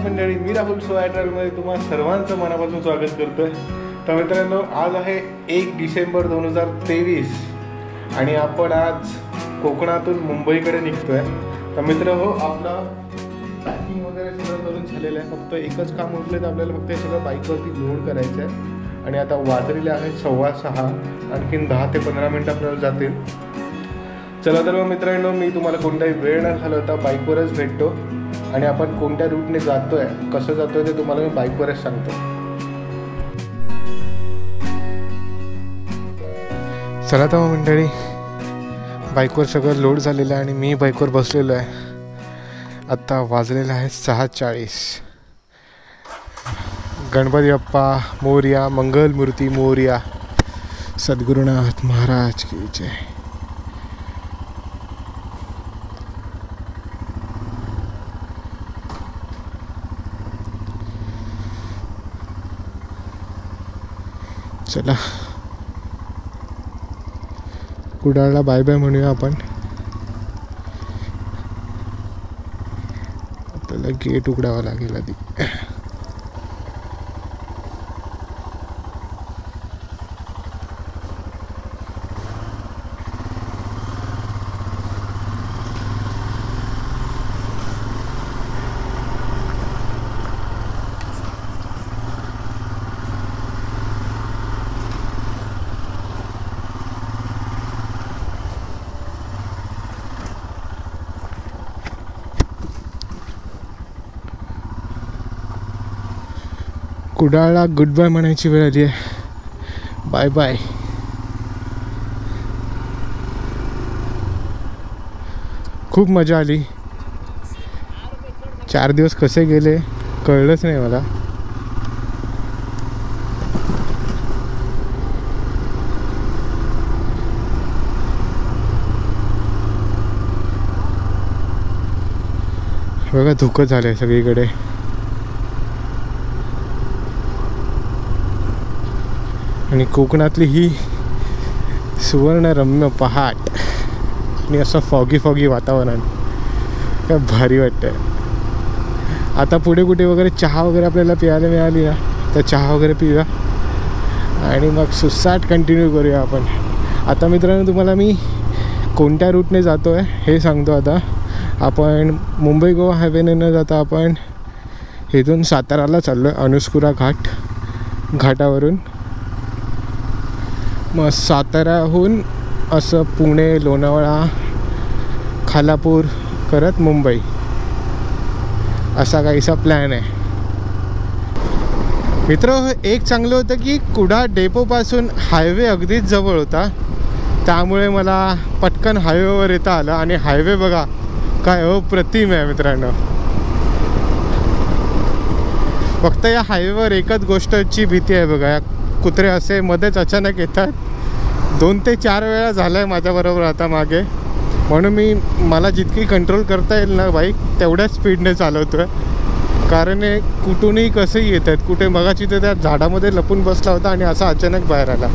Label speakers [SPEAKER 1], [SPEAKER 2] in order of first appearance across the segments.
[SPEAKER 1] मंडळी, मी राहुल सोया ट्रॅव्हलमध्ये तुम्हाला सर्वांचं मनापासून स्वागत करतोय। तर मित्रांनो, आज आहे 1 डिसेंबर 2023 आणि आपण आज कोकणातून मुंबईकडे निघतोय। तर मित्र हो, आपला पॅकिंग वगैरे सगळं करून झालेलं आहे। फक्त एकच काम उरलं, तर आपल्याला फक्त हे सगळं बाईकवरती लोड करायचं आहे। आणि आता वाजलेले आहे 6:15, आणखीन 10 ते 15 मिनटं आपल्याला जातील। चला तर मग मित्रांनो, मी तुम्हाला कोणताही वेळ न घालवता बाईकवरच भेटतो आणि आपण कोणत्या रूटने जातोय, कसं जातोय ते तुम्हाला मी बाईकवरच सांगतो। चला तर मग मंडळी, बाईकवर सगळं लोड झालेलं आहे आणि मी बाईकवर बसलेलो आहे। आता वाजलेलं आहे 6:40। गणपती बाप्पा मोरया, मंगलमूर्ती मोरया, सद्गुरुनाथ महाराज की जय। चला कुडाळला बाय बाय म्हणूया आपण। आपल्याला गेट उघडावं लागेल आधी। कुडाळला गुड बाय म्हणायची वेळ आली आहे। Bye bye. खूप मजा आली। 4 दिवस कसे गेले कळलंच नाही मला। बघा, धुकं झालंय सगळीकडे। आणि कोकणातली ही सुवर्णरम्य पहाट आणि असं फॉगी वातावरण, काय भारी वाटतं। आता पुढे कुठे वगैरे चहा वगैरे आपल्याला प्यायला मिळाली ना, तर चहा वगैरे पिऊया आणि मग सुसाट कंटिन्यू करूया आपण। आता मित्रांनो, तुम्हाला मी कोणत्या रूटने जातो आहे हे सांगतो। आता आपण मुंबई गोवा हायवेने न जाता आपण इथून साताराला चाललो आहे, अनुस्कुरा घाटावरून। मग साताऱ्याहून असं पुणे, लोणावळा, खालापूर करत मुंबई, असा काहीसा प्लॅन आहे मित्र। एक चांगलं होतं की कुडाळ डेपोपासून हायवे अगदीच जवळ होता, त्यामुळे मला पटकन हायवेवर येता आलं। आणि हायवे बघा काय अप्रतिम आहे मित्रांनो। फक्त या हायवेवर एकच गोष्टची भीती आहे बघा, या कुत्रे असे मध्येच अचानक येतात। 2 ते 4 वेळा झालं आहे माझ्याबरोबर आता मागे, म्हणून मला जितकी कंट्रोल करता येईल ना बाईक, तेवढ्याच स्पीडने चालवतो आहे। कारण हे कुठूनही कसंही येत आहेत। कुठे मगाची तर त्या झाडामध्ये लपून बसला होता आणि असा अचानक बाहेर आला।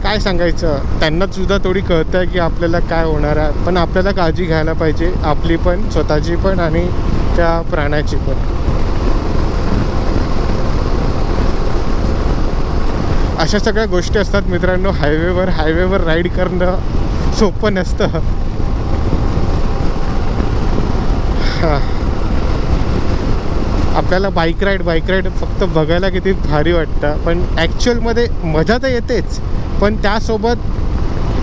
[SPEAKER 1] काय सांगायचं, त्यांनासुद्धा थोडी कळतं आहे की आपल्याला काय होणार आहे, पण आपल्याला काळजी घ्यायला पाहिजे, आपली पण, स्वतःची पण आणि त्या प्राण्याची पण। अशा सगळ्या गोष्टी असतात मित्रांनो हायवेवर राईड करणं सोपं नसतं। आपल्याला बाईक राईड फक्त बघायला किती भारी वाटतं, पण ॲक्च्युअलमध्ये मजा तर येतेच, पण त्यासोबत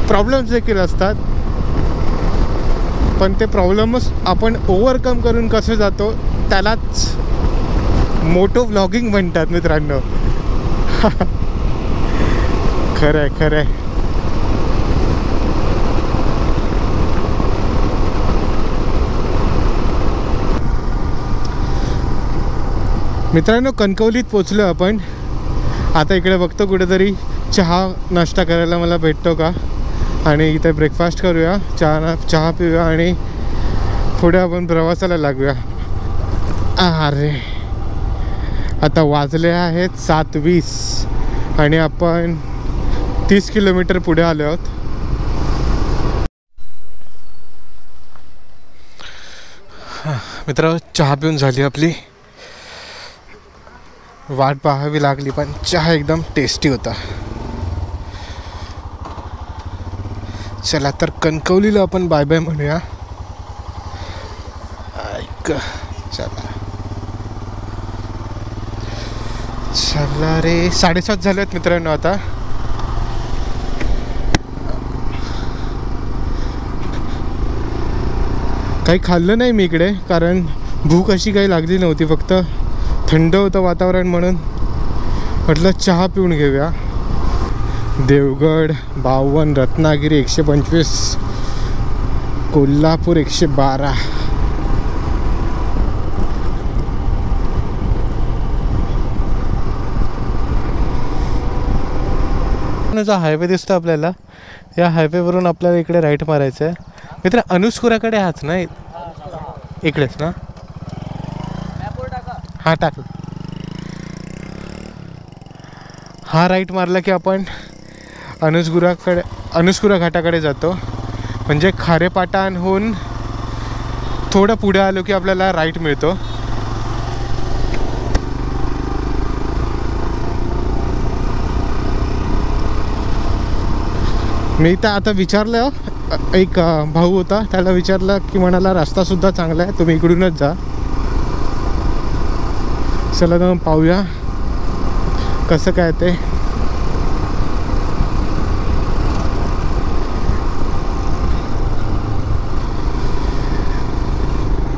[SPEAKER 1] प्रॉब्लेम्स देखील असतात। पण ते प्रॉब्लेम्स आपण ओव्हरकम करून कसं जातो, त्यालाच मोटो व्लॉगिंग म्हणतात मित्रांनो। खरं आहे। मित्रांनो, कणकवलीत पोचलो आपण। आता इकडे बघतो कुठेतरी चहा नाश्ता करायला मला भेटतो का, आणि इथे ब्रेकफास्ट करूया, चहा पिऊया आणि पुढे आपण प्रवासाला लागूया। अरे आता वाजले आहेत 7:20 आणि आपण 30 किलोमीटर पुढे आलो आहोत। मित्र चहा पिऊन झाली आपली, वाट पाहावी लागली पण चहा एकदम टेस्टी होता. चला तर कणकवलीला आपण बाय बाय म्हणूया. ऐक चला चला रे, 7:30 झाले आहेत मित्रांनो. आता काही खाल्लं नाही मी इकडे, कारण भूक अशी काही लागली नव्हती. फक्त थंड होतं वातावरण म्हणून म्हटलं चहा पिऊन घेऊया. देवगड 52, रत्नागिरी 125, कोल्हापूर 112. हायवे दिसतो आपल्याला. या हायवेवरून आपल्याला इकडे राईट मारायचं आहे. मित्र अनुस्कुराकडे हाच ना, इकडेच ना? हा टाकलं. हा राईट मारला की आपण अनुस्कुरा घाटाकडे जातो. म्हणजे खारेपाटणहून थोडं पुढे आलो की आपल्याला राईट मिळतो. मी तर आता विचारलं, एक भाऊ होता त्याला विचारलं की म्हणाला रस्तासुद्धा चांगला आहे, तुम्ही इकडूनच जा. चला तर पाहूया कसं काय ते.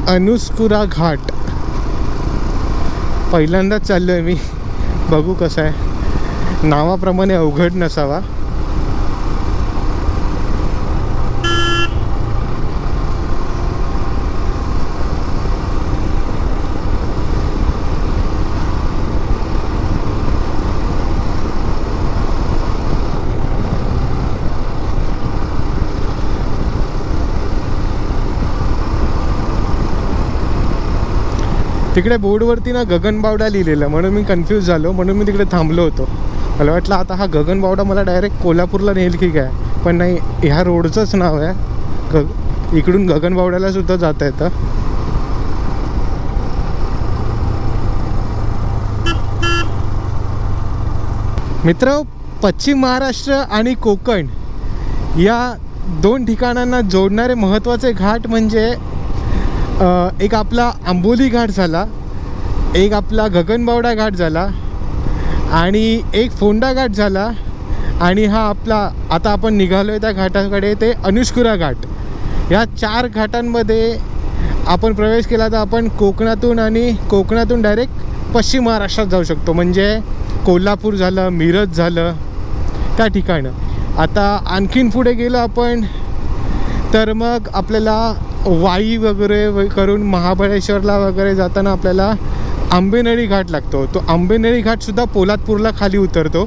[SPEAKER 1] अनुस्कुरा घाट पहिल्यांदाच चाललो आहे मी, बघू कसं आहे. नावाप्रमाणे अवघड नसावा. तिकडे बोर्डवरती ना गगनबावडा लिहिलेलं, म्हणून मी कन्फ्यूज झालो, म्हणून मी तिकडे थांबलो होतो. मला वाटलं आता हा गगनबावडा मला डायरेक्ट कोल्हापूरला नेईल की काय, पण नाही, ह्या रोडचंच नाव आहे. इकडून गगनबावड्याला सुद्धा जाता येतं. मित्र, पश्चिम महाराष्ट्र आणि कोकण या 2 ठिकाणांना जोडणारे महत्त्वाचे घाट म्हणजे एक आपला आंबोली घाट झाला, एक आपला गगनबावडा घाट झाला आणि एक फोंडा घाट झाला, आणि हा आपला आता आपण निघालो आहे त्या घाटाकडे ते अनुस्कुरा घाट. या 4 घाटांमध्ये आपण प्रवेश केला तर आपण कोकणातून डायरेक्ट पश्चिम महाराष्ट्रात जाऊ शकतो. म्हणजे कोल्हापूर झालं, मिरज झालं त्या ठिकाणं. आता आणखीन पुढे गेलो आपण तर मग आपल्याला वाई वगैरे करून महाबळेश्वरला वगैरे जाताना आपल्याला आंबेनळी घाट लागतो. तो आंबेनळी घाटसुद्धा पोलादपूरला खाली उतरतो.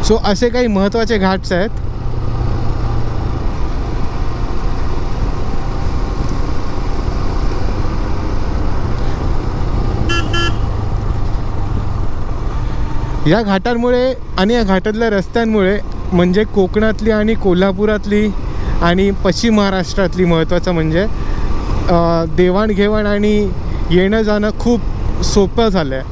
[SPEAKER 1] सो असे काही महत्त्वाचे घाट्स आहेत. या घाटांमुळे आणि या घाटातल्या रस्त्यांमुळे म्हणजे कोकणातली आणि कोल्हापुरातली आणि पश्चिम महाराष्ट्रातली महत्त्वाचं म्हणजे देवाणघेवाण आणि येणं जाणं खूप सोपं झालं आहे.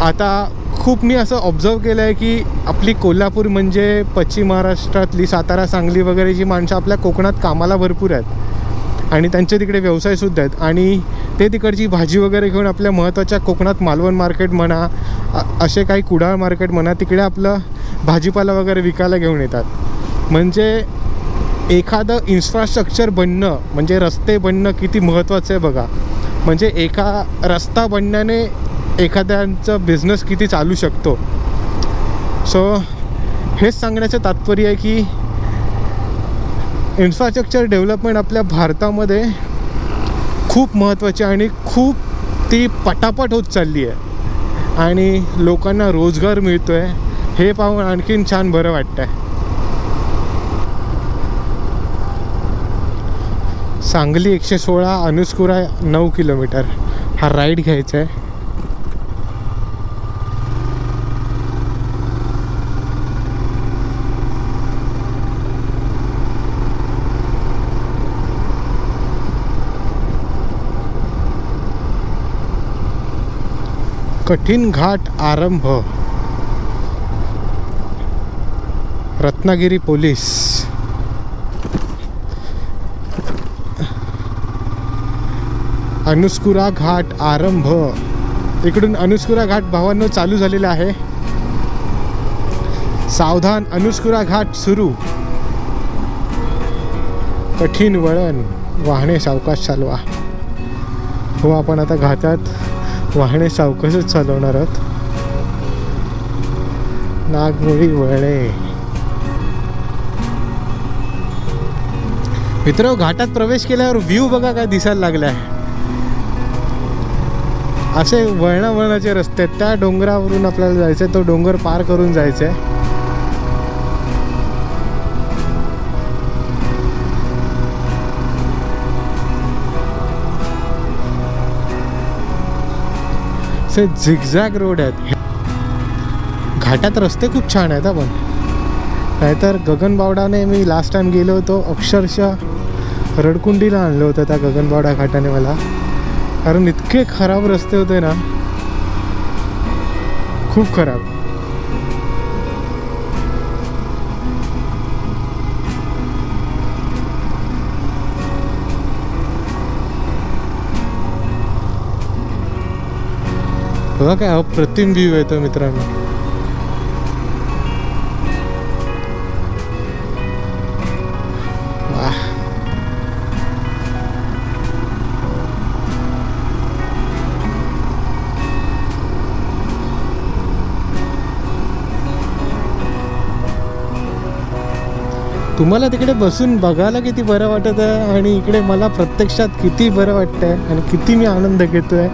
[SPEAKER 1] आता खूप मी असं ऑब्झर्व केलं आहे की आपली कोल्हापूर म्हणजे पश्चिम महाराष्ट्रातली सातारा, सांगली वगैरेची माणसं आपल्या कोकणात कामाला भरपूर आहेत आणि त्यांचे तिकडे व्यवसायसुद्धा आहेत, आणि ते तिकडची भाजी वगैरे घेऊन आपल्या महत्त्वाच्या कोकणात मालवण मार्केट म्हणा, असे काही कुडाळ मार्केट म्हणा, तिकडे आपलं भाजीपाला वगैरे विकायला घेऊन येतात. म्हणजे एखादं इन्फ्रास्ट्रक्चर बनणं म्हणजे रस्ते बनणं किती महत्त्वाचं आहे बघा. म्हणजे एका रस्ता बनण्याने एखाद्यांचं बिझनेस किती चालू शकतो. सो हेच सांगण्याचं तात्पर्य आहे की इन्फ्रास्ट्रक्चर डेव्हलपमेंट आपल्या भारतामध्ये खूप महत्त्वाची आणि खूप ती पटापट होत चालली आहे आणि लोकांना रोजगार मिळतो आहे. हे पाहून आणखीन छान बरं वाटतं आहे. सांगली 116, अनुस्कुरा 9 किलोमीटर. हा राईड घ्यायचा आहे. कठीण घाट आरंभ. रत्नागिरी पोलीस. अनुस्कुरा घाट आरंभ. इकडून अनुस्कुरा घाट भावांनो चालू झालेला आहे. सावधान, अनुस्कुरा घाट सुरू. कठीण वळण, वाहने सावकाश चालवा. हो, आपण आता घाटात वाहने सावकाशच चालवणार आहोत. नागमोडी वळणे. मित्र, घाटात प्रवेश केल्यावर व्ह्यू बघा काय दिसायला लागलाय. असे वळणावळणाचे रस्ते आहेत. त्या डोंगरावरून आपल्याला जायचं आहे, तो डोंगर पार करून जायचं आहे. असे झिगझॅग रोड आहेत. घाटात रस्ते खूप छान आहेत. आपण नाहीतर गगनबावडाने मी लास्ट टाइम गेलो होतो, अक्षरशः रडकुंडीला आणलं होतं त्या गगनबावडा घाटाने मला, कारण इतके खराब रस्ते होते ना, खूप खराब. बघा काय अप्रतिम व्ह्यू येतो मित्रांनो. तुम्हाला तिकडे बसून बघायला किती बरं वाटत आहे आणि इकडे मला प्रत्यक्षात किती बरं वाटतं आहे आणि किती मी आनंद घेतो आहे,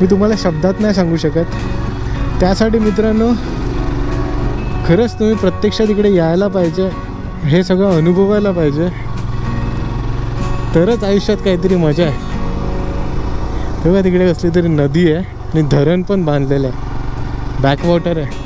[SPEAKER 1] मी तुम्हाला शब्दात नाही सांगू शकत. त्यासाठी मित्रांनो, खरंच तुम्ही प्रत्यक्षात इकडे यायला पाहिजे, हे सगळं अनुभवायला पाहिजे, तरच आयुष्यात काहीतरी मजा आहे. तेव्हा तिकडे कसली तरी नदी आहे आणि धरण पण बांधलेलं आहे, बॅकवॉटर आहे.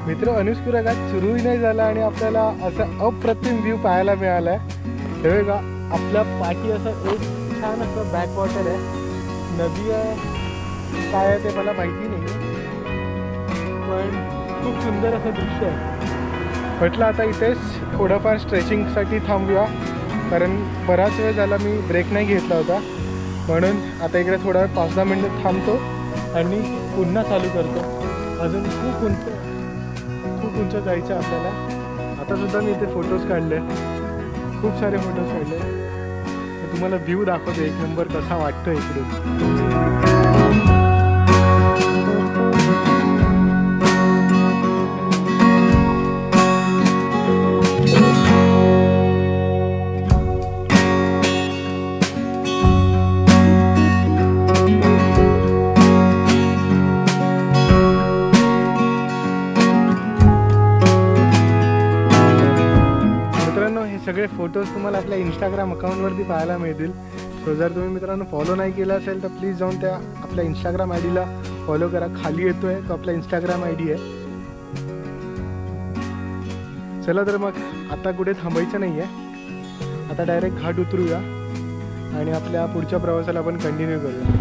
[SPEAKER 1] मित्र, अनुस्कुरा घाट सुरूही नाही झाला आणि आपल्याला असं अप्रतिम व्ह्यू पाहायला मिळाला आहे. हे बघा, आपल्या पाठी असं एक छान असं बॅकवॉटर आहे. नदी आहे काय आहे ते मला माहिती नाही, पण खूप सुंदर असं दृश्य आहे. म्हटलं आता इथेच थोडंफार स्ट्रेचिंगसाठी थांबूया, कारण बराच वेळ झाला मी ब्रेक नाही घेतला होता. म्हणून आता इकडे थोडा वेळ 5-10 मिनिटं थांबतो आणि पुन्हा चालू करतो. अजून खूप उंच जायचं आपल्याला. आता सुद्धा मी इथे फोटोज काढले, खूप सारे फोटोज काढले. तुम्हाला व्ह्यू दाखवतो एक नंबर कसा वाटतो इकडून. सगळे फोटोज तुम्हाला आपल्या इंस्टाग्राम अकाउंटवरती पाहायला मिळतील. सो जर तुम्ही मित्रांनो फॉलो नाही केलं असेल तर प्लीज जाऊन त्या आपल्या इंस्टाग्राम आय डीला फॉलो करा. खाली येतोय तो आपला इंस्टाग्राम आय डी आहे. चला तर मग आता कुठे थांबायचं नाही आहे, आता डायरेक्ट घाट उतरूया आणि आपल्या पुढच्या प्रवासाला आपण कंटिन्यू करूया.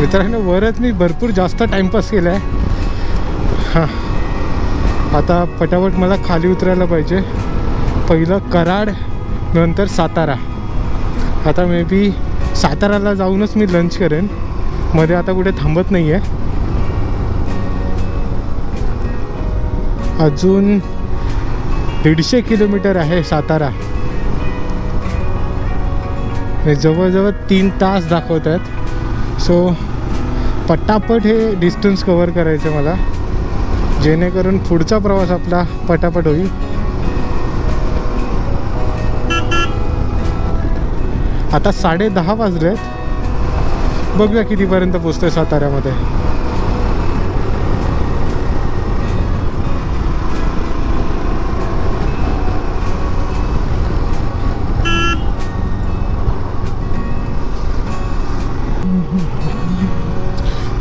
[SPEAKER 1] मित्रांनो वरच मी भरपूर जास्त टाइमपास केला आहे. हां, आता पटापट मला खाली उतरायला पाहिजे. पहिलं कराड, नंतर सातारा. आता मे बी साताराला जाऊनच मी लंच करेन. मध्ये आता कुठे थांबत नाही आहे. अजून 150 किलोमीटर आहे सातारा. हे जवळजवळ 3 तास दाखवत आहेत. सो पटापट हे डिस्टन्स कवर करायचं मला, जेणेकरून पुढचा प्रवास आपला पटापट होईल. आता 10:30 वाजलेत. बघूया कितीपर्यंत पोचतोय साताऱ्यामध्ये.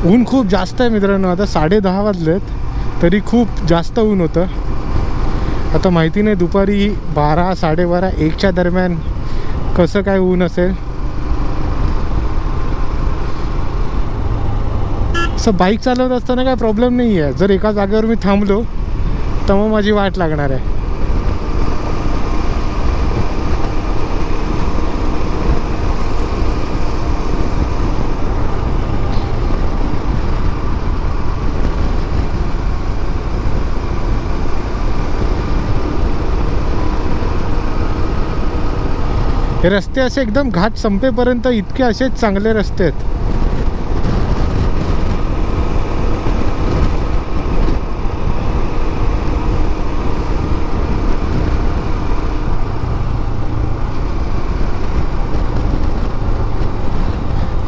[SPEAKER 1] ऊन खूप जास्त आहे मित्रांनो. आता 10:30 वाजलेत तरी खूप जास्त ऊन होतं. आता माहिती नाही दुपारी 12, 12:30, 1च्या दरम्यान कसं काय ऊन असेल. असं बाईक चालवत असताना काय प्रॉब्लेम नाही आहे. जर एका जागेवर मी थांबलो तर मग माझी वाट लागणार आहे. हे रस्ते असे एकदम घाट संपेपर्यंत इतके असेच चांगले रस्ते आहेत.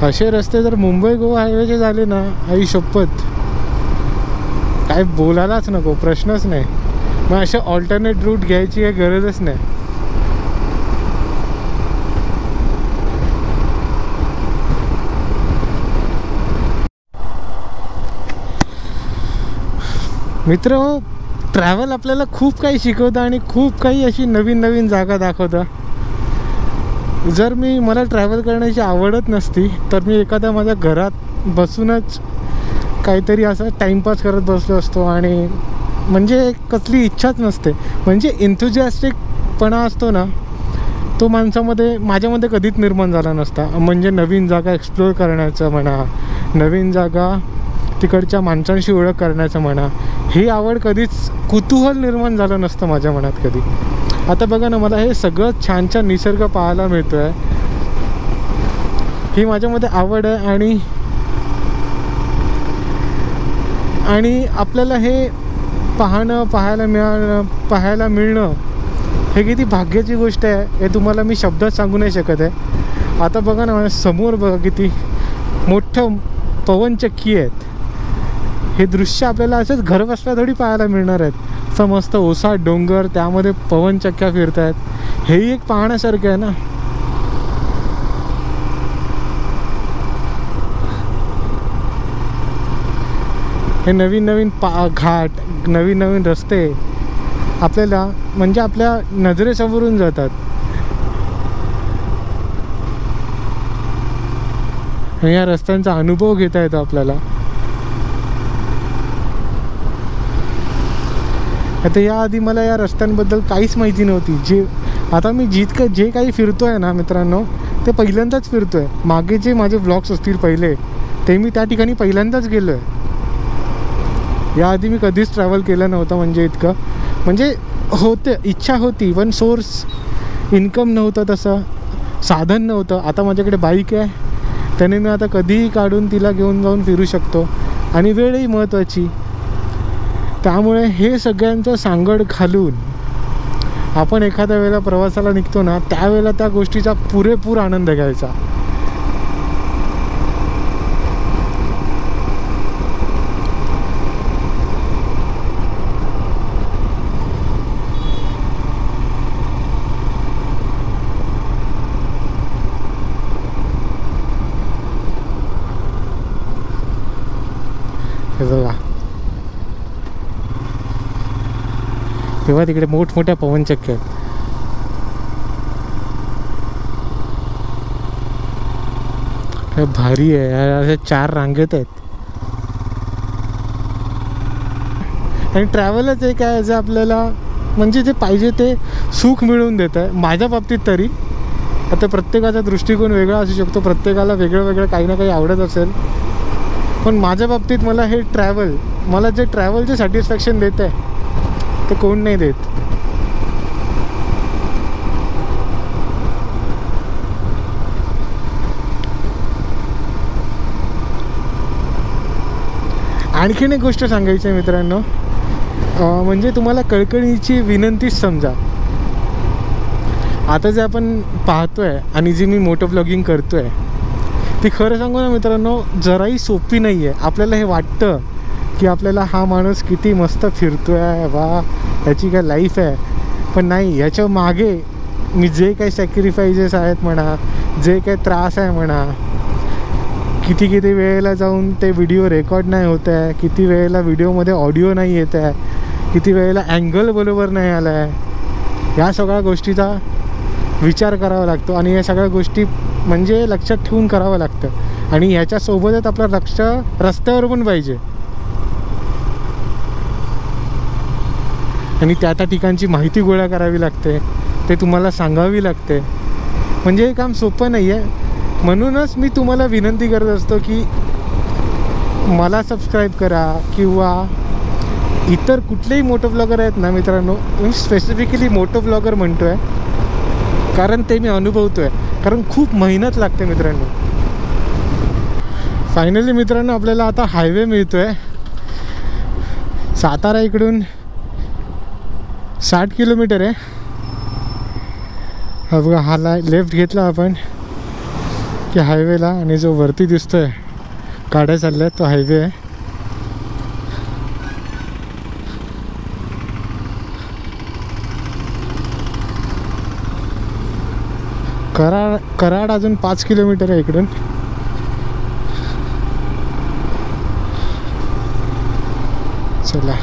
[SPEAKER 1] असे रस्ते जर मुंबई गोवा हायवेचे झाले ना, आई शपथ काय बोलायलाच नको, प्रश्नच नाही. मग असे ऑल्टरनेट रूट घ्यायची काही गरजच नाही. मित्र, ट्रॅव्हल आपल्याला खूप काही शिकवतं आणि खूप काही अशी नवीन नवीन जागा दाखवतं. जर मला ट्रॅव्हल करण्याची आवडत नसती तर मी एखाद्या माझ्या घरात बसूनच काहीतरी असं टाईमपास करत बसलो असतो. आणि म्हणजे कसली इच्छाच नसते. म्हणजे एन्थुजियास्टिकपणा असतो ना, तो माझ्यामध्ये कधीच निर्माण झाला नसता. म्हणजे नवीन जागा एक्सप्लोअर करण्याचं म्हणा, नवीन जागा तिकडच्या माणसांशी ओळख करण्याचं म्हणा, ही आवड कधीच, कुतूहल निर्माण झालं नसतं माझ्या मनात कधी. आता बघा ना, मला हे सगळं छान छान निसर्ग पाहायला मिळतो आहे. ही माझ्यामध्ये आवड आहे. आणि आपल्याला हे पाहायला मिळणं हे किती भाग्याची गोष्ट आहे हे तुम्हाला मी शब्दात सांगू नाही शकत आहे. आता बघा ना, माझ्या समोर बघा किती मोठं पवनचक्की आहेत. हे दृश्य आपल्याला असंच घर बसल्या थोडी पाहायला मिळणार आहेत. असं मस्त ओसाड डोंगर, त्यामध्ये पवनचक्क्या फिरत आहेत. हेही एक पाहण्यासारखं आहे ना. हे नवीन नवीन घाट, नवीन नवीन रस्ते आपल्याला म्हणजे आपल्या नजरेसमोरून जातात. या रस्त्यांचा अनुभव घेता येतो आपल्याला. आता याआधी मला या रस्त्यांबद्दल काहीच माहिती नव्हती. आता मी जे काही फिरतो आहे ना मित्रांनो, ते पहिल्यांदाच फिरतो आहे. मागे जे माझे व्लॉग्स असतील पहिले, ते मी त्या ठिकाणी पहिल्यांदाच गेलो आहे. याआधी मी कधीच ट्रॅव्हल केलं नव्हतं. म्हणजे इतकं म्हणजे इच्छा होती, पण सोर्स इन्कम नव्हतं, तसं साधन नव्हतं. आता माझ्याकडे बाईक आहे, त्याने मी आता कधीही काढून तिला घेऊन जाऊन फिरू शकतो. आणि वेळही महत्त्वाची. त्यामुळे हे सगळ्यांचं सांगड घालून आपण एखाद्या वेळेला प्रवासाला निघतो ना, त्यावेळेला त्या गोष्टीचा पुरेपूर आनंद घ्यायचा. हे बघा, तेव्हा तिकडे मोठमोठ्या पवनचक्क्या आहेत. काय भारी आहे यार, अशा 4 रांगेत आहेत. आणि ट्रॅव्हलच एक आहे जे आपल्याला म्हणजे जे पाहिजे ते सुख मिळवून देत आहे, माझ्या बाबतीत तरी. आता प्रत्येकाचा दृष्टिकोन वेगळा असू शकतो, प्रत्येकाला वेगळं वेगळं काही ना काही आवडत असेल, पण माझ्या बाबतीत मला हे ट्रॅव्हल, मला जे ट्रॅव्हलचे सॅटिस्फॅक्शन देत आहे ते कोण नाही देत. आणखीन एक गोष्ट सांगायची आहे मित्रांनो, म्हणजे तुम्हाला कळकळीची विनंतीच समजा. आता जे आपण पाहतोय आणि जी मी मोटो ब्लॉगिंग करतोय ती खरं सांगू ना मित्रांनो जराही सोपी नाही आहे. आपल्याला हे वाटतं की आपल्याला हा माणूस किती मस्त फिरतो आहे, वा याची काय लाईफ आहे, पण नाही. याच्या मागे मी जे काही सॅक्रिफायसेस आहेत म्हणा, जे काही त्रास आहे म्हणा, किती वेळेला जाऊन ते व्हिडिओ रेकॉर्ड नाही होत आहे, किती वेळेला व्हिडिओमध्ये ऑडिओ नाही येत आहे, किती वेळेला अँगल बरोबर नाही आला आहे, ह्या सगळ्या गोष्टीचा विचार करावा लागतो. आणि या सगळ्या गोष्टी म्हणजे लक्षात ठेवून करावं लागतं. आणि ह्याच्यासोबतच आपलं लक्ष रस्त्यावर पण पाहिजे, आणि त्या ठिकाणची माहिती गोळा करावी लागते, ते तुम्हाला सांगावी लागते. म्हणजे हे काम सोपं नाही आहे. म्हणूनच मी तुम्हाला विनंती करत असतो की मला सबस्क्राईब करा, किंवा इतर कुठलेही मोटो ब्लॉगर आहेत ना मित्रांनो, मी स्पेसिफिकली मोटो ब्लॉगर म्हणतो आहे कारण ते मी अनुभवतो आहे, कारण खूप मेहनत लागते मित्रांनो. फायनली मित्रांनो आपल्याला आता हायवे मिळतो आहे. सातारा इकडून 60 किलोमीटर आहे. हा बघा, हा लेफ्ट घेतला आपण की हायवेला, आणि जो वरती दिसतोय गाड्या चालल्या तो हायवे आहे. कराड अजून 5 किलोमीटर आहे इकडून. चला,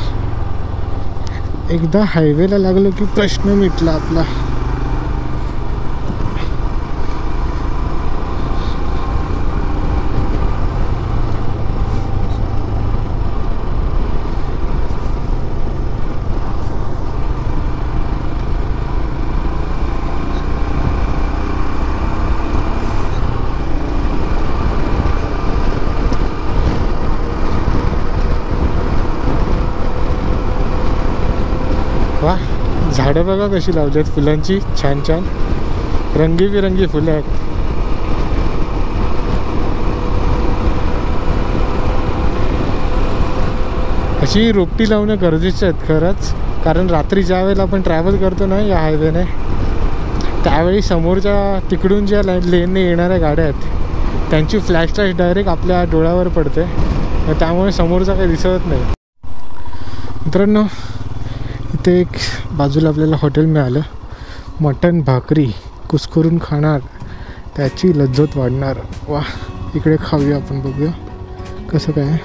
[SPEAKER 1] एकदा हायवेला लागलो की प्रश्न मिटला आपला. वा, झाडं बघा कशी लावली आहेत फुलांची, छान छान रंगीबिरंगी फुलं आहेत. अशी रोपटी लावणं गरजेचं आहेत खरंच, कारण रात्री ज्या वेळेला आपण ट्रॅव्हल करतो ना या हायवेने, त्यावेळी समोरच्या तिकडून ज्या लेनने येणाऱ्या गाड्या आहेत त्यांची फ्लॅश डायरेक्ट आपल्या डोळ्यावर पडते, त्यामुळे समोरचा काही दिसत नाही. मित्रांनो इथे एक बाजूला आपल्याला हॉटेल मिळालं, मटण भाकरी कुस्करून खाणार त्याची लज्जत वाढणार. वा, इकडे खाऊया आपण, बघूया कसं काय.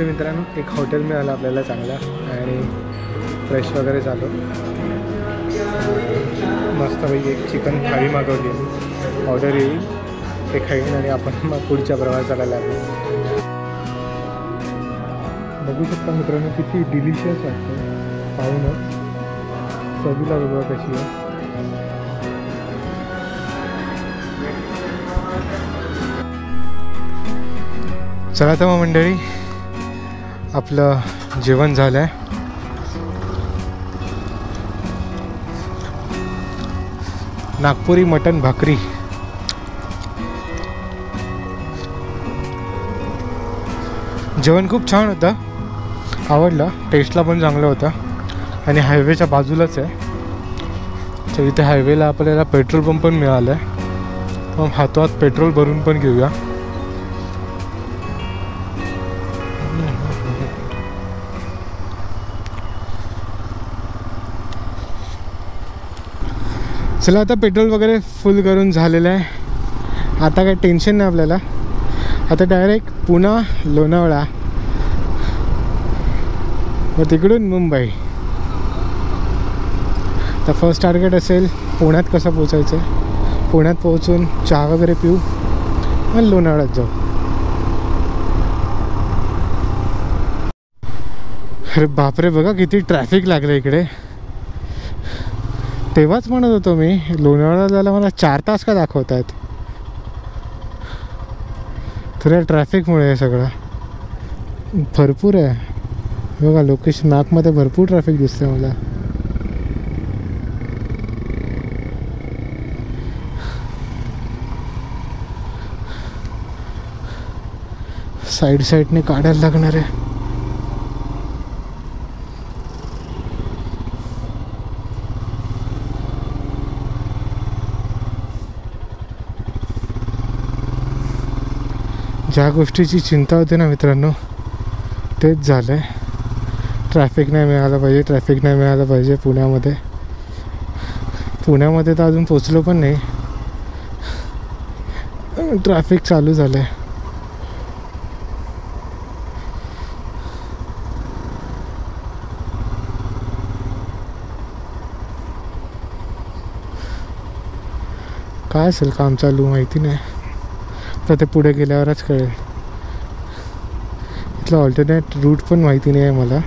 [SPEAKER 1] मित्रांनो एक हॉटेल मिळालं आपल्याला चांगला, आणि फ्रेश वगैरे झालो. मस्तपैकी एक चिकन थाळी मागवली, ऑर्डर येईल ते खाईन आणि आपण मग पुढच्या प्रवासाला लागलो. बघू शकता मित्रांनो किती डिलिशियस वाटतं, पाहूनच चवीला बघा कशी आहे. चला तर मग मंडळी, आपलं जेवण झालं आहे. नागपुरी मटण भाकरी, जेवण खूप छान होतं, आवडलं, टेस्टला पण चांगलं होतं. आणि हायवेच्या बाजूलाच आहे, तर इथे हायवेला आपल्याला पेट्रोल पंप पण मिळालं आहे. मग हातोहात पेट्रोल भरून पण घेऊया. चला आता पेट्रोल वगैरे फुल करून झालेलं आहे. आता काही टेन्शन नाही आपल्याला. आता डायरेक्ट पुणा लोणावळा व तिकडून मुंबई. तर फर्स्ट टार्गेट असेल पुण्यात कसं पोचायचं आहे. पुण्यात पोहोचून चहा वगैरे पिऊ आणि लोणावळ्यात जाऊ. अरे बापरे, बघा किती ट्रॅफिक लागलं इकडे. तेव्हाच म्हणत होतो मी लोणावळा जायला मला 4 तास का दाखवत आहेत. तर या ट्रॅफिकमुळे हे सगळं भरपूर आहे. बघा लोकेशन मॅपमध्ये भरपूर ट्रॅफिक दिसतंय मला. साईडने काढायला लागणार आहे. ज्या गोष्टीची चिंता होती ना मित्रांनो, तेच झालं आहे. ट्रॅफिक नाही मिळालं पाहिजे पुण्यामध्ये. पुण्यामध्ये तर अजून पोचलो पण नाही, ट्रॅफिक चालू झालं आहे. काय असेल काम चालू माहिती नाही. तर ते पुढे गेल्यावरच कळेल. इथलं ऑल्टरनेट रूट पण माहिती नाही आहे मला.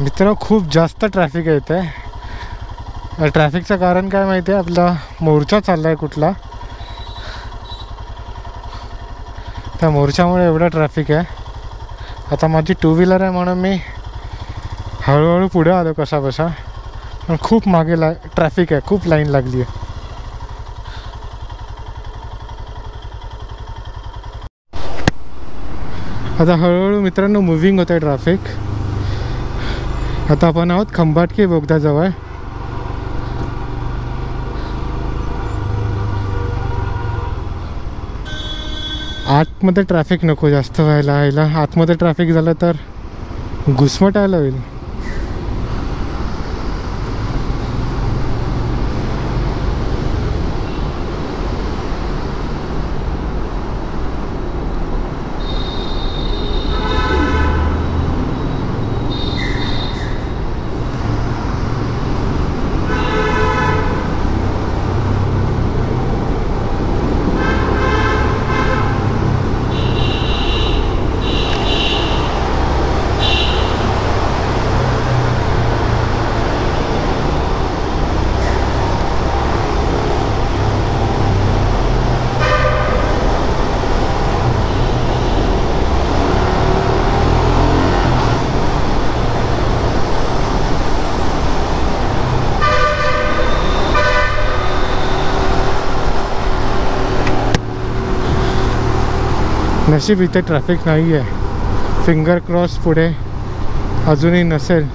[SPEAKER 1] मित्र खूप जास्त ट्रॅफिक येत आहे. ट्रॅफिकचं कारण काय माहिती आहे, आपला मोर्चा चालला आहे कुठला, त्या मोर्चामुळे एवढं ट्रॅफिक आहे. आता माझी 2 व्हीलर आहे म्हणून मी हळूहळू पुढे आलो कसा बसा. पण खूप मागे ट्रॅफिक आहे, खूप लाईन लागली आहे. आता हळूहळू मित्रांनो मुव्हिंग होत आहे ट्रॅफिक. आता आपण आहोत खंबाटकी बोगद्याजवळ. आतमध्ये ट्रॅफिक नको जास्त व्हायला. आतमध्ये ट्रॅफिक झालं तर घुसमटायला होईल. नशीब इथे ट्रॅफिक नाही आहे. फिंगर क्रॉस पुढे अजूनही नसेल.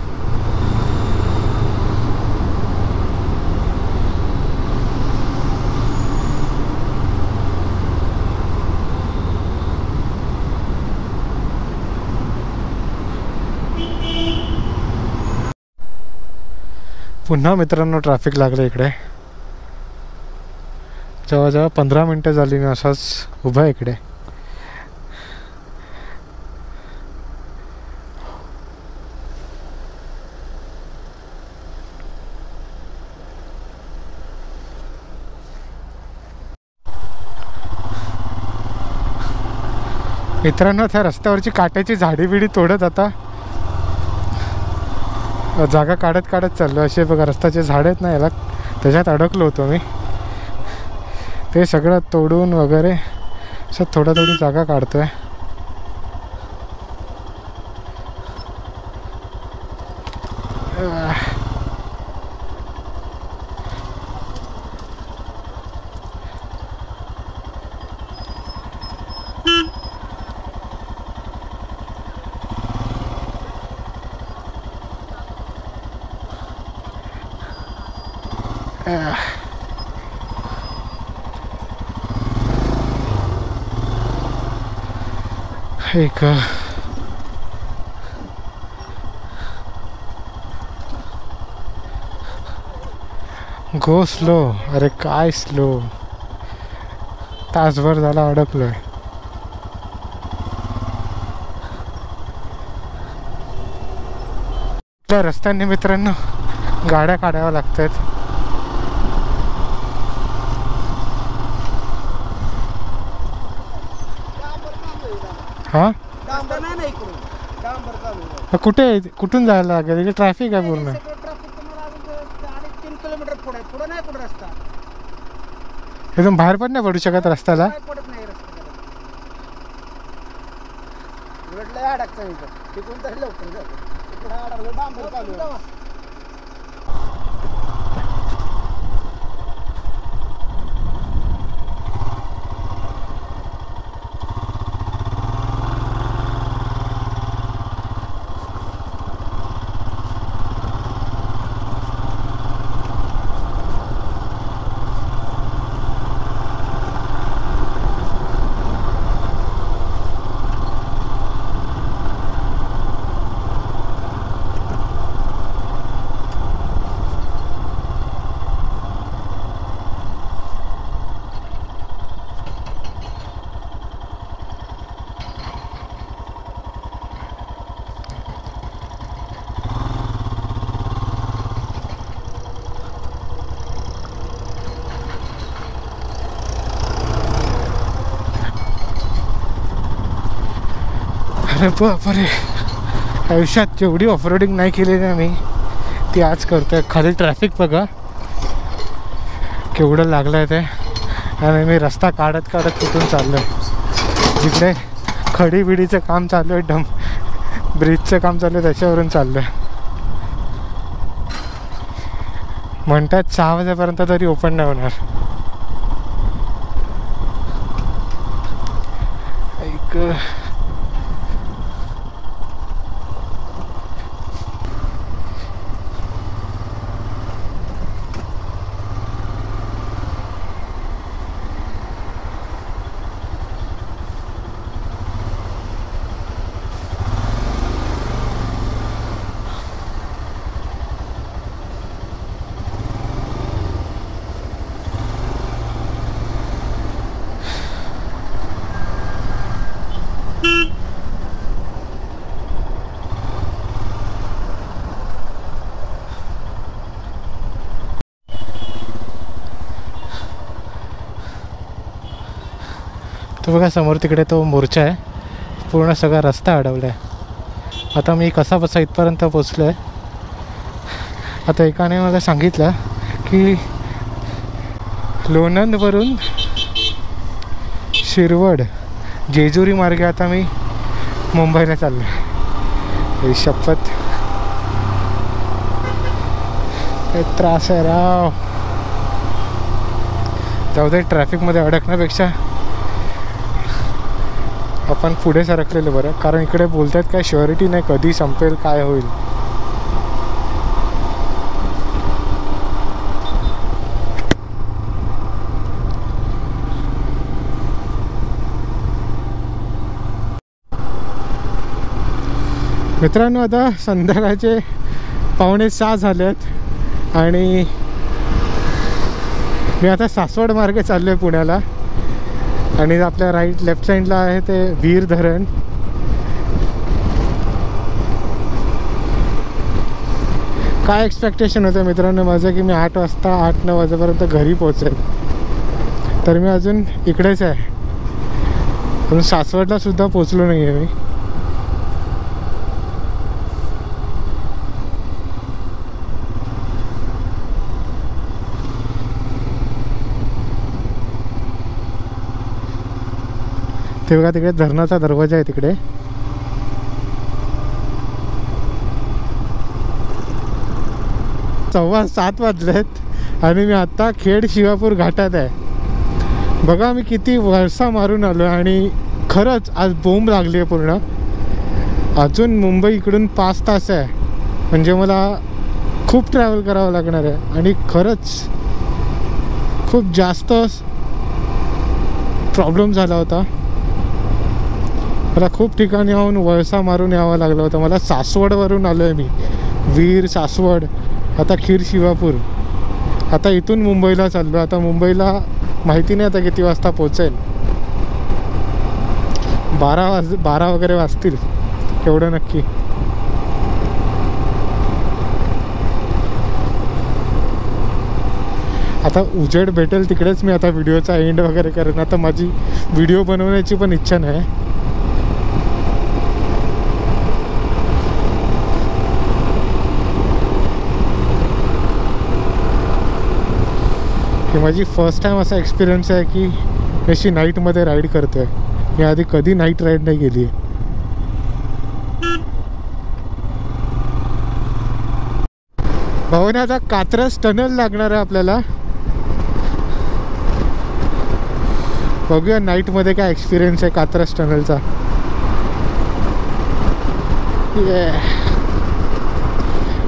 [SPEAKER 1] पुन्हा मित्रांनो ट्रॅफिक लागलं इकडे. जवळजवळ 15 मिनटं झाली मी असाच उभा आहे इकडे. मित्रांनो त्या रस्त्यावरची काट्याची झाडी बिडी तोडत आता जागा काढत चाललो. असे बघा रस्त्याचे झाड आहेत ना, याला त्याच्यात अडकलो होतो मी. ते सगळं तोडून वगैरे असं थोडी जागा काढतोय. Go slow. अरे काय स्लो, तासभर झाला अडकलोय. त्या रस्त्याने मित्रांनो गाड्या काढाव्या लागतात. हा कुठे, कुठून जायला लागेल? इथे ट्रॅफिक आहे पूर्ण.
[SPEAKER 2] 3 किलोमीटर पुढे नाही पुढे रस्ता.
[SPEAKER 1] एकदम बाहेर पण नाही पडू शकत रस्त्याला.
[SPEAKER 2] पडत नाही रस्त्याला. उलटलं अडकचं इथं. तिकडून तरी लवकर जातो. इकडे अडकलं डांबर चालू आहे.
[SPEAKER 1] अरे बापरे, आयुष्यात जेवढी ऑफरोडिंग नाही केलेली ना मी, ती आज करतोय. खाली ट्रॅफिक बघा केवढं लागलं आहे ते. आणि मी रस्ता काढत काढत कुठून चाललो आहे. जिकडे खडीबिडीचं काम चालू आहे, ब्रिजचं काम चालू आहे, त्याच्यावरून चाललो आहे. म्हणतात 6 वाजेपर्यंत तरी ओपन नाही होणार. ऐक तो बघा समोर तिकडे तो मोर्चा आहे. पूर्ण सगळा रस्ता अडवला आहे. आता मी कसा बसा इथपर्यंत पोचलो आहे. आता एकाने मला सांगितलं की लोणंदवरून शिरवड जेजुरी मार्गे आता मी मुंबईला चाललो आहे. शपथ एक त्रास आहे राव. जाऊ दे, ट्रॅफिकमध्ये अडकण्यापेक्षा आपण पुढे सरकलेलं बरं. कारण इकडे बोलतात काय श्युरिटी नाही कधी संपेल काय होईल. मित्रांनो आता संध्याकाळचे 5:45 झालेत आणि मी आता सासवड मार्गे चाललो आहे पुण्याला. आणि आपल्या लेफ्ट साईडला आहे ते वीर धरण. काय एक्सपेक्टेशन होतं मित्रांनो माझं की मी 8 वाजता 8-9 वाजेपर्यंत घरी पोहोचेल. तर मी अजून इकडेच आहे. पण सासवडला सुद्धा पोचलो नाही आहे मी. ते बघा तिकडे धरणाचा दरवाजा आहे तिकडे. सव्वा 7 वाजलेत आणि मी आता खेड शिवापूर घाटात आहे. बघा मी किती वळसा मारून आलो आणि खरंच आज बोंब लागली आहे पूर्ण. अजून मुंबई इकडून 5 तास आहे. म्हणजे मला खूप ट्रॅव्हल करावं लागणार आहे आणि खरंच खूप जास्त प्रॉब्लेम झाला होता. मला खूप ठिकाणी येऊन वळसा मारून यावं लागलं होतं. मला सासवडवरून आलो आहे मी. वीर, सासवड, आता खीर शिवापूर आता इथून मुंबईला चाललो. आता मुंबईला माहिती नाही आता किती वाजता पोहोचेल. 12 वगैरे वाजतील एवढं नक्की. आता उजेड भेटेल तिकडेच मी आता व्हिडिओचा एंड वगैरे करेन. आता माझी व्हिडिओ बनवण्याची पण इच्छा नाही. ही माझी फर्स्ट टाईम असा एक्सपिरियन्स आहे की अशी नाईटमध्ये राईड करतो आहे. मी आधी कधी नाईट राईड नाही केली आहे. भाऊने आता कात्रज टनल लागणार आहे आपल्याला. बघूया नाईटमध्ये काय एक्सपिरियन्स आहे कात्रज टनलचा.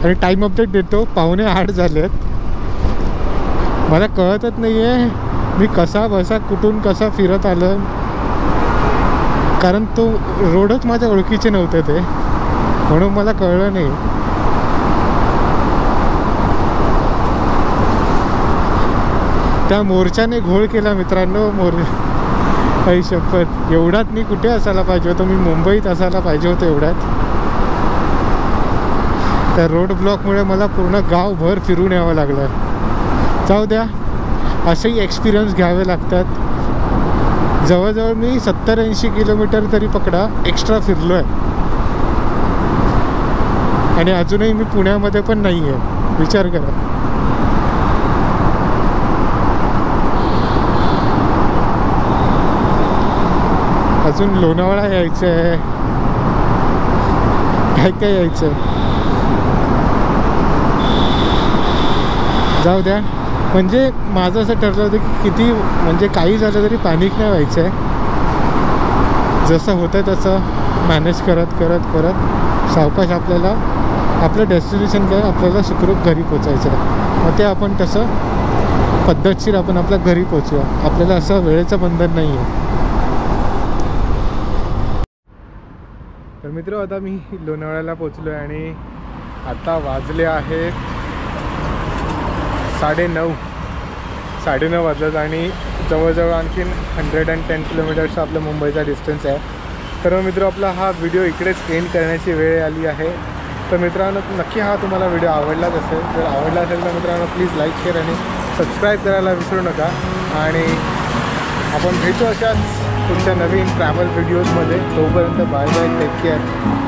[SPEAKER 1] आणि टाईम अपडेट देतो. 7:45 झालेत. मला कळतच नाही आहे मी कसा बसा कुठून कसा फिरत आलं, कारण तो रोडच माझ्या ओळखीचे नव्हते ते, म्हणून मला कळलं नाही. त्या मोर्चाने घोळ केला मित्रांनो. काही शपथ, एवढ्यात मी कुठे असायला पाहिजे होतं. मी मुंबईत असायला पाहिजे होतं एवढ्यात. त्या रोड ब्लॉकमुळे मला पूर्ण गावभर फिरून यावं लागलं. जाऊ द्या, असेही एक्सपिरियन्स घ्यावे लागतात. जवळजवळ मी 70-80 किलोमीटर तरी पकडा एक्स्ट्रा फिरलो आहे. आणि अजूनही मी पुण्यामध्ये पण नाही आहे, विचार करा. अजून लोणावळा यायचं आहे, काय काय यायचं आहे. जाऊ द्या. म्हणजे माझं असं ठरलं होतं की किती म्हणजे काही झालं तरी पॅनिक नाही व्हायचं आहे. जसं होतं तसं मॅनेज करत करत करत सावकाश आपल्याला आपलं डेस्टिनेशन काय आपल्याला सुखरूप घरी पोचायचं आहे. मग ते आपण तसं पद्धतशीर आपण आपल्या घरी पोचूया. आपल्याला असं वेळेचं बंधन नाही आहे. तर मित्र, आता मी लोणावळ्याला पोचलो आहे आणि आता वाजले आहेत 9:30 वाजत आणि जवळजवळ आणखीन 110 किलोमीटरचा आपलं मुंबईचा डिस्टन्स आहे. तर मित्र, आपला हा व्हिडिओ इकडेच एंड करण्याची वेळ आली आहे. तर मित्रांनो, नक्की हा तुम्हाला व्हिडिओ आवडलाच असेल. जर आवडला असेल तर मित्रांनो प्लीज लाईक शेअर आणि सबस्क्राईब करायला विसरू नका. आणि आपण भेटू अशाच पुढच्या नवीन ट्रॅव्हल व्हिडिओजमध्ये. तोपर्यंत बाय बाय, टेक केअर.